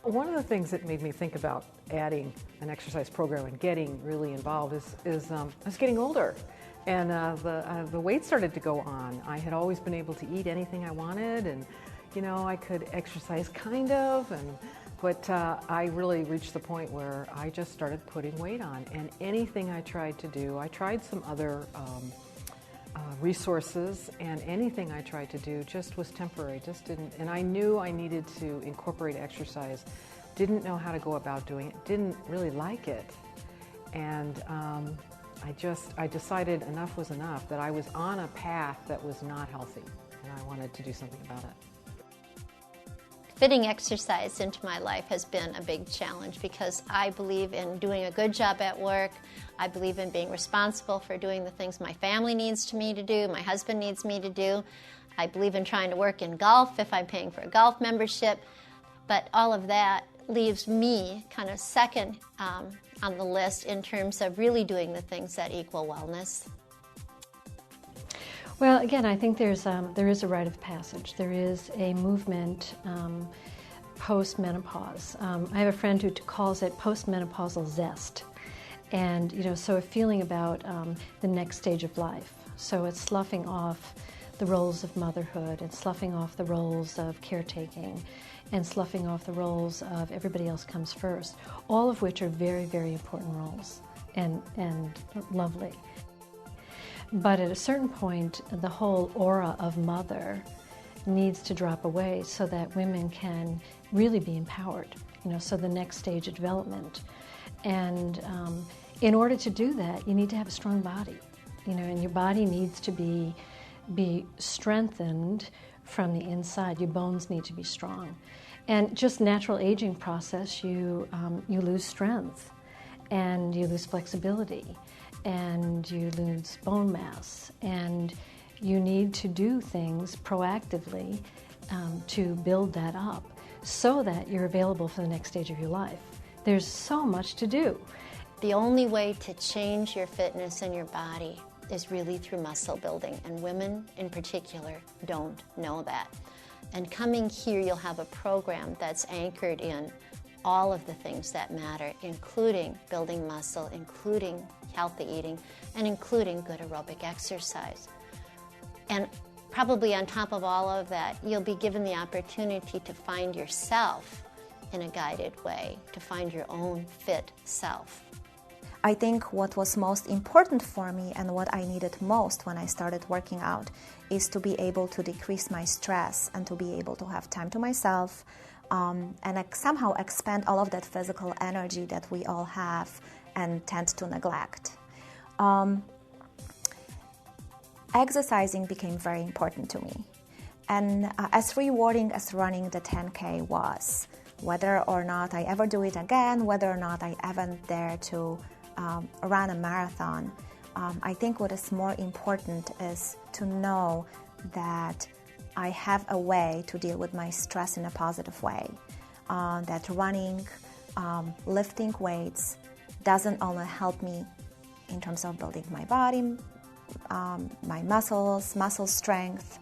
One of the things that made me think about adding an exercise program and getting really involved is I was getting older, and the weight started to go on. I had always been able to eat anything I wanted, and I could exercise kind of, but I really reached the point where I just started putting weight on. And anything I tried to do, I tried some other resources, and anything I tried to do just was temporary, just didn't. And I knew I needed to incorporate exercise, didn't know how to go about doing it, didn't really like it. And I decided enough was enough, that I was on a path that was not healthy, and I wanted to do something about it. Fitting exercise into my life has been a big challenge because I believe in doing a good job at work. I believe in being responsible for doing the things my family needs me to do, my husband needs me to do. I believe in trying to work in golf if I'm paying for a golf membership. But all of that leaves me kind of second on the list in terms of really doing the things that equal wellness. Well, again, I think there is a rite of passage. There is a movement post-menopause. I have a friend who calls it postmenopausal zest. And, so a feeling about the next stage of life. So it's sloughing off the roles of motherhood and sloughing off the roles of caretaking and sloughing off the roles of everybody else comes first, all of which are very, very important roles and lovely. But at a certain point, the whole aura of mother needs to drop away so that women can really be empowered, so the next stage of development. And in order to do that, you need to have a strong body, and your body needs to be strengthened from the inside. Your bones need to be strong. And just natural aging process, you lose strength and you lose flexibility and you lose bone mass, and you need to do things proactively to build that up so that you're available for the next stage of your life. There's so much to do. The only way to change your fitness and your body is really through muscle building, and women in particular don't know that. And coming here, you'll have a program that's anchored in all of the things that matter, including building muscle, including healthy eating, and including good aerobic exercise. And probably on top of all of that, you'll be given the opportunity to find yourself in a guided way, to find your own fit self. I think what was most important for me and what I needed most when I started working out is to be able to decrease my stress and to be able to have time to myself, and somehow expend all of that physical energy that we all have and tend to neglect. Exercising became very important to me. And as rewarding as running the 10K was, whether or not I ever do it again, whether or not I ever dare to run a marathon, I think what is more important is to know that I have a way to deal with my stress in a positive way. That running, lifting weights doesn't only help me in terms of building my body, my muscle strength,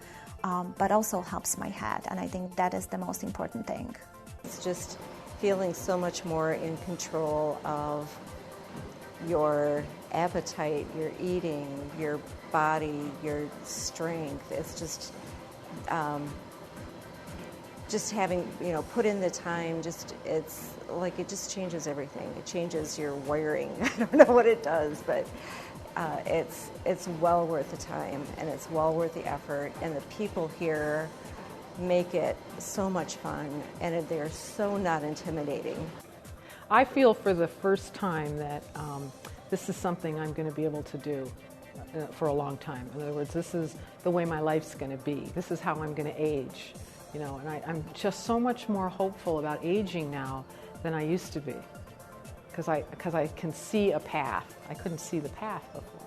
but also helps my head. And I think that is the most important thing. It's just feeling so much more in control of your appetite, your eating, your body, your strength. It's just having, put in the time, it's like it just changes everything. It changes your wiring. I don't know what it does, but it's well worth the time, and it's well worth the effort, and the people here make it so much fun, and they're so not intimidating. I feel for the first time that this is something I'm going to be able to do for a long time. In other words, this is the way my life's going to be. This is how I'm going to age, and I'm just so much more hopeful about aging now than I used to be, because I can see a path. I couldn't see the path before.